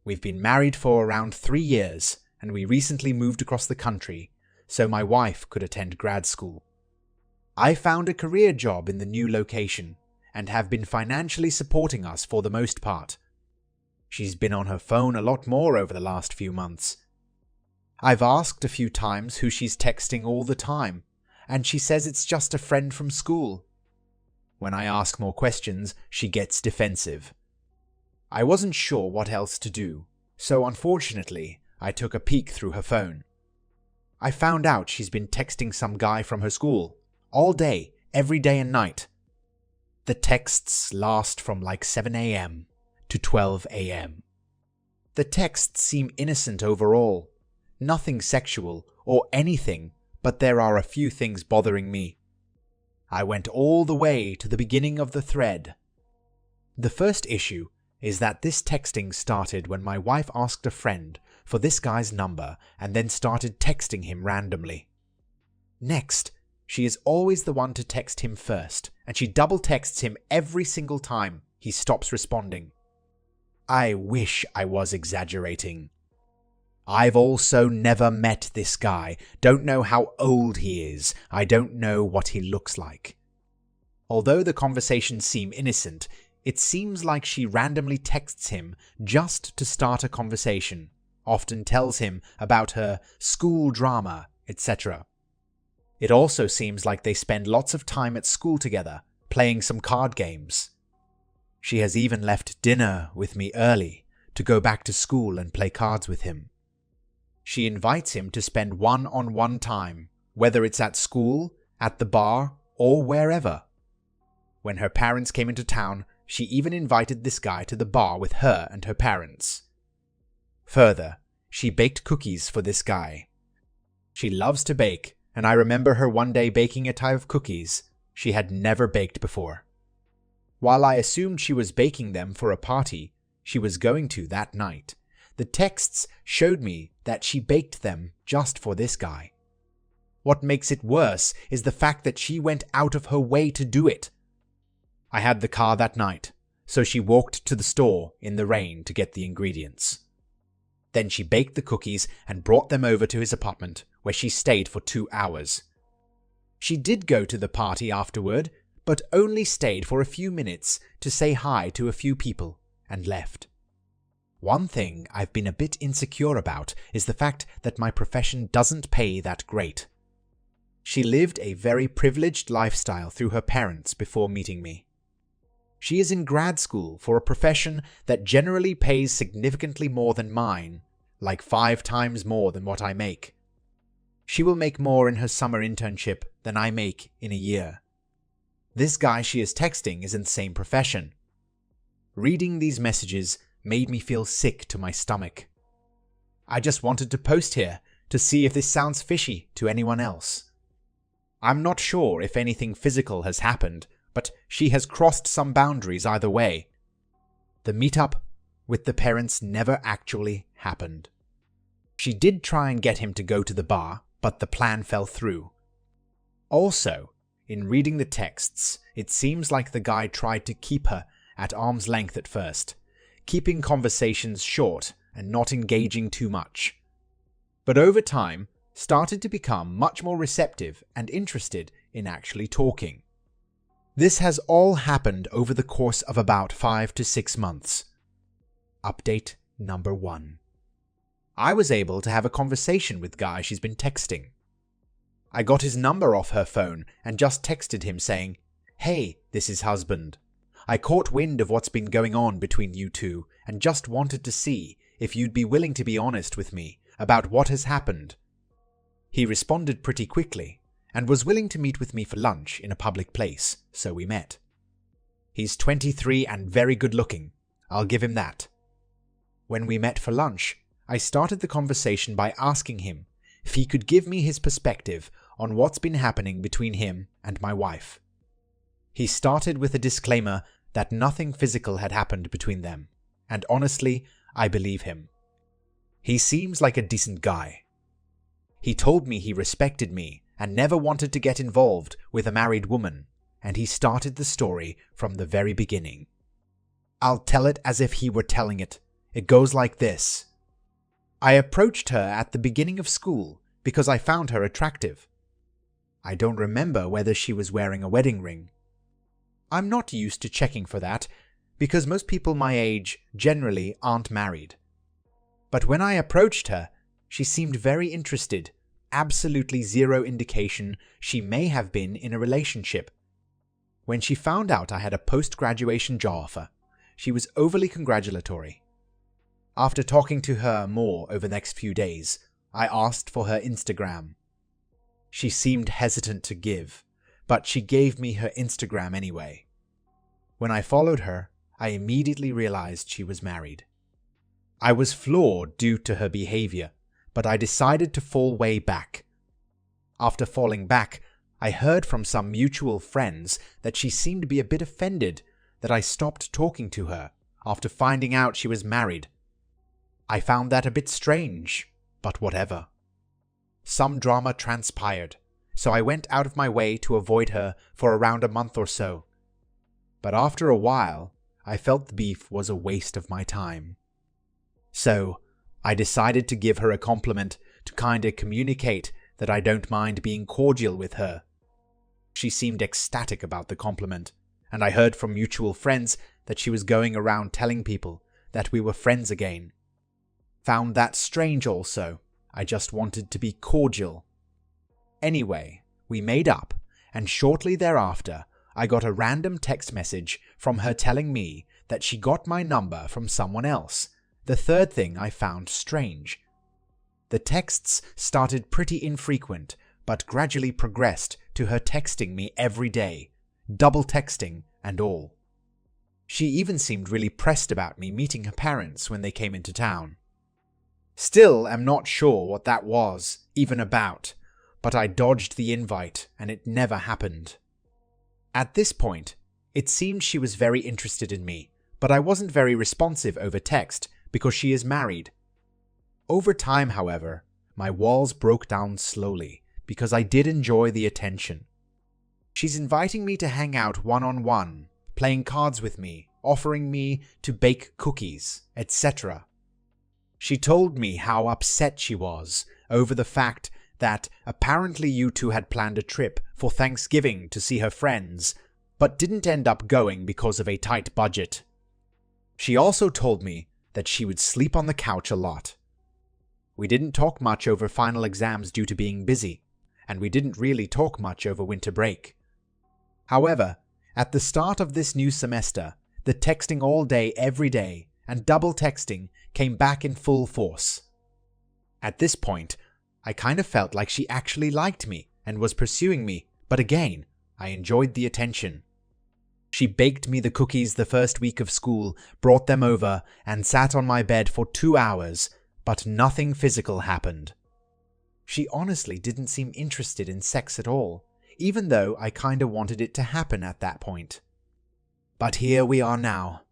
We've been married for around 3 years, and we recently moved across the country so my wife could attend grad school. I found a career job in the new location and have been financially supporting us for the most part. She's been on her phone a lot more over the last few months. I've asked a few times who she's texting all the time, and she says it's just a friend from school. When I ask more questions, she gets defensive. I wasn't sure what else to do, so unfortunately, I took a peek through her phone. I found out she's been texting some guy from her school, all day, every day and night. The texts last from like 7 a.m. to 12 a.m. The texts seem innocent overall, nothing sexual or anything, but there are a few things bothering me. I went all the way to the beginning of the thread. The first issue is that this texting started when my wife asked a friend for this guy's number and then started texting him randomly. Next, she is always the one to text him first, and she double texts him every single time he stops responding. I wish I was exaggerating. I've also never met this guy, don't know how old he is, I don't know what he looks like. Although the conversations seem innocent, it seems like she randomly texts him just to start a conversation, often tells him about her school drama, etc. It also seems like they spend lots of time at school together, playing some card games. She has even left dinner with me early to go back to school and play cards with him. She invites him to spend one-on-one time, whether it's at school, at the bar, or wherever. When her parents came into town, she even invited this guy to the bar with her and her parents. Further, she baked cookies for this guy. She loves to bake, and I remember her one day baking a type of cookies she had never baked before. While I assumed she was baking them for a party she was going to that night, the texts showed me that she baked them just for this guy. What makes it worse is the fact that she went out of her way to do it. I had the car that night, so she walked to the store in the rain to get the ingredients. Then she baked the cookies and brought them over to his apartment, where she stayed for 2 hours. She did go to the party afterward, but only stayed for a few minutes to say hi to a few people and left. One thing I've been a bit insecure about is the fact that my profession doesn't pay that great. She lived a very privileged lifestyle through her parents before meeting me. She is in grad school for a profession that generally pays significantly more than mine, like 5 times more than what I make. She will make more in her summer internship than I make in a year. This guy she is texting is in the same profession. Reading these messages made me feel sick to my stomach. I just wanted to post here to see if this sounds fishy to anyone else. I'm not sure if anything physical has happened, but she has crossed some boundaries either way. The meetup with the parents never actually happened. She did try and get him to go to the bar, but the plan fell through. Also, in reading the texts, it seems like the guy tried to keep her at arm's length at first, keeping conversations short and not engaging too much. But over time, started to become much more receptive and interested in actually talking. This has all happened over the course of about 5 to 6 months. Update number 1. I was able to have a conversation with guy she's been texting. I got his number off her phone and just texted him saying, "Hey, this is husband. I caught wind of what's been going on between you two and just wanted to see if you'd be willing to be honest with me about what has happened." He responded pretty quickly and was willing to meet with me for lunch in a public place, so we met. He's 23 and very good looking, I'll give him that. When we met for lunch, I started the conversation by asking him if he could give me his perspective on what's been happening between him and my wife. He started with a disclaimer that nothing physical had happened between them, and honestly, I believe him. He seems like a decent guy. He told me he respected me and never wanted to get involved with a married woman, and he started the story from the very beginning. I'll tell it as if he were telling it, It goes like this. I approached her at the beginning of school because I found her attractive. I don't remember whether she was wearing a wedding ring. I'm not used to checking for that because most people my age generally aren't married. But when I approached her, she seemed very interested, absolutely zero indication she may have been in a relationship. When she found out I had a post-graduation job offer, she was overly congratulatory. After talking to her more over the next few days, I asked for her Instagram. She seemed hesitant to give, but she gave me her Instagram anyway. When I followed her, I immediately realized she was married. I was floored due to her behavior, but I decided to fall way back. After falling back, I heard from some mutual friends that she seemed to be a bit offended that I stopped talking to her after finding out she was married. I found that a bit strange, but whatever. Some drama transpired, so I went out of my way to avoid her for around a month or so. But after a while, I felt the beef was a waste of my time. So, I decided to give her a compliment to kinda communicate that I don't mind being cordial with her. She seemed ecstatic about the compliment, and I heard from mutual friends that she was going around telling people that we were friends again. Found that strange also. I just wanted to be cordial. Anyway, we made up, and shortly thereafter, I got a random text message from her telling me that she got my number from someone else. The third thing I found strange. The texts started pretty infrequent, but gradually progressed to her texting me every day, double texting and all. She even seemed really pressed about me meeting her parents when they came into town. Still am not sure what that was even about, but I dodged the invite and it never happened. At this point, it seemed she was very interested in me, but I wasn't very responsive over text because she is married. Over time, however, my walls broke down slowly because I did enjoy the attention. She's inviting me to hang out one-on-one, playing cards with me, offering me to bake cookies, etc. She told me how upset she was over the fact that apparently you two had planned a trip for Thanksgiving to see her friends, but didn't end up going because of a tight budget. She also told me that she would sleep on the couch a lot. We didn't talk much over final exams due to being busy, and we didn't really talk much over winter break. However, at the start of this new semester, the texting all day every day and double texting came back in full force. At this point, I kind of felt like she actually liked me and was pursuing me, but again, I enjoyed the attention. She baked me the cookies the first week of school, brought them over, and sat on my bed for 2 hours, but nothing physical happened. She honestly didn't seem interested in sex at all, even though I kinda wanted it to happen at that point. But here we are now.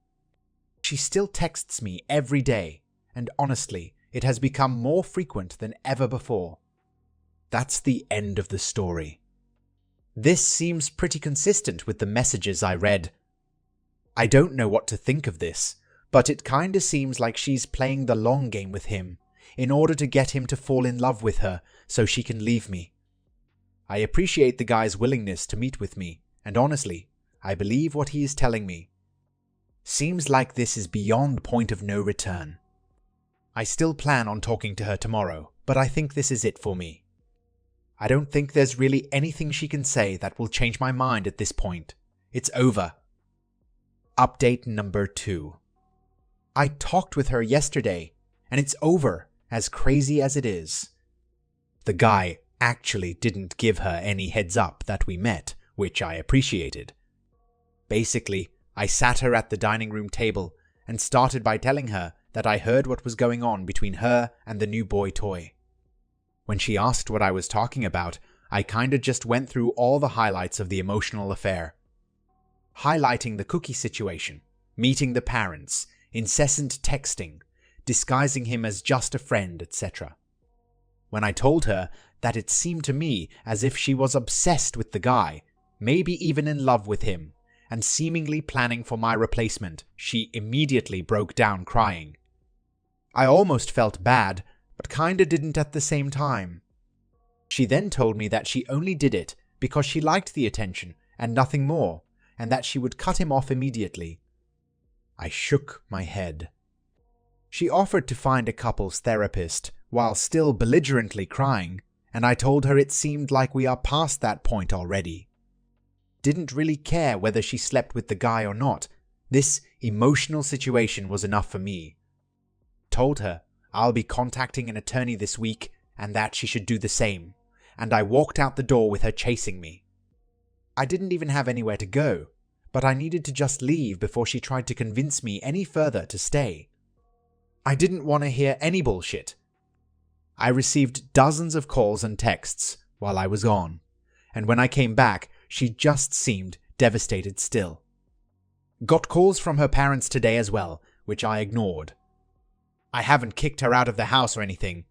She still texts me every day, and honestly, it has become more frequent than ever before. That's the end of the story. This seems pretty consistent with the messages I read. I don't know what to think of this, but it kinda seems like she's playing the long game with him in order to get him to fall in love with her so she can leave me. I appreciate the guy's willingness to meet with me, and honestly, I believe what he is telling me. Seems like this is beyond point of no return. I still plan on talking to her tomorrow, but I think this is it for me. I don't think there's really anything she can say that will change my mind at this point. It's over. Update number 2. I talked with her yesterday, and it's over, as crazy as it is. The guy actually didn't give her any heads up that we met, which I appreciated. Basically, I sat her at the dining room table and started by telling her that I heard what was going on between her and the new boy toy. When she asked what I was talking about, I kinda just went through all the highlights of the emotional affair. Highlighting the cookie situation, meeting the parents, incessant texting, disguising him as just a friend, etc. When I told her that it seemed to me as if she was obsessed with the guy, maybe even in love with him, and seemingly planning for my replacement, she immediately broke down crying. I almost felt bad, but kinda didn't at the same time. She then told me that she only did it because she liked the attention and nothing more, and that she would cut him off immediately. I shook my head. She offered to find a couples therapist while still belligerently crying, and I told her it seemed like we are past that point already. Didn't really care whether she slept with the guy or not. This emotional situation was enough for me. Told her I'll be contacting an attorney this week and that she should do the same, and I walked out the door with her chasing me. I didn't even have anywhere to go, but I needed to just leave before she tried to convince me any further to stay. I didn't want to hear any bullshit. I received dozens of calls and texts while I was gone, and when I came back, she just seemed devastated still. Got calls from her parents today as well, which I ignored. I haven't kicked her out of the house or anything.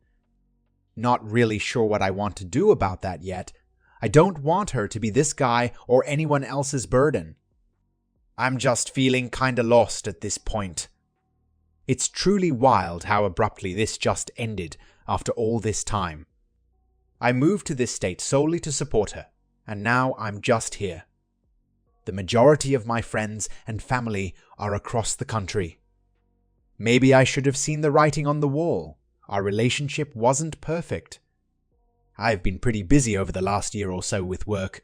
Not really sure what I want to do about that yet. I don't want her to be this guy or anyone else's burden. I'm just feeling kinda lost at this point. It's truly wild how abruptly this just ended after all this time. I moved to this state solely to support her, and now I'm just here. The majority of my friends and family are across the country. Maybe I should have seen the writing on the wall. Our relationship wasn't perfect. I've been pretty busy over the last year or so with work.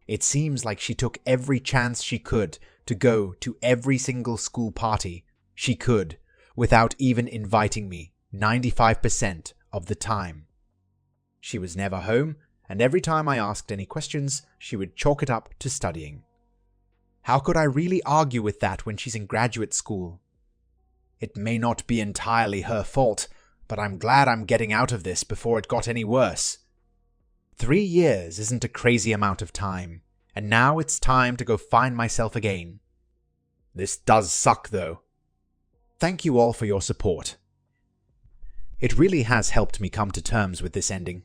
It seems like she took every chance she could to go to every single school party she could without even inviting me 95% of the time. She was never home, and every time I asked any questions, she would chalk it up to studying. How could I really argue with that when she's in graduate school? It may not be entirely her fault, but I'm glad I'm getting out of this before it got any worse. 3 years isn't a crazy amount of time, and now it's time to go find myself again. This does suck though. Thank you all for your support. It really has helped me come to terms with this ending.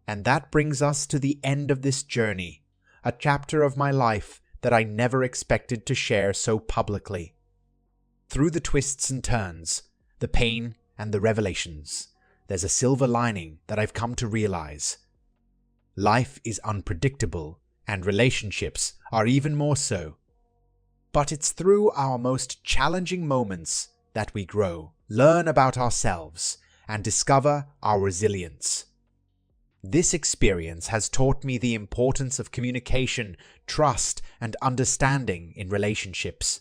And that brings us to the end of this journey, a chapter of my life that I never expected to share so publicly. Through the twists and turns, the pain and the revelations, there's a silver lining that I've come to realize. Life is unpredictable, and relationships are even more so. But it's through our most challenging moments that we grow, learn about ourselves, and discover our resilience. This experience has taught me the importance of communication, trust, and understanding in relationships.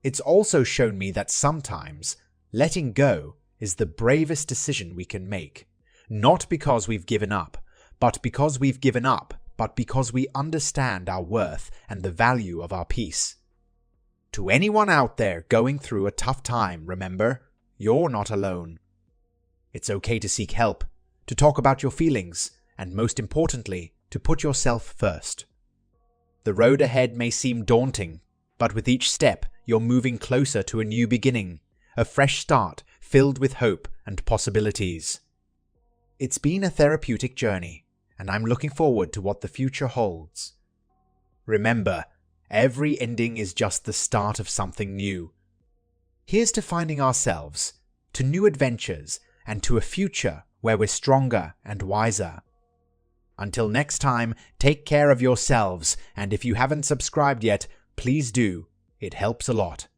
It's also shown me that sometimes letting go is the bravest decision we can make, not because we've given up, but because we understand our worth and the value of our peace. To anyone out there going through a tough time, remember, you're not alone. It's okay to seek help, to talk about your feelings, and most importantly, to put yourself first. The road ahead may seem daunting, but with each step, you're moving closer to a new beginning, a fresh start filled with hope and possibilities. It's been a therapeutic journey, and I'm looking forward to what the future holds. Remember, every ending is just the start of something new. Here's to finding ourselves, to new adventures, and to a future where we're stronger and wiser. Until next time, take care of yourselves, and if you haven't subscribed yet, please do. It helps a lot.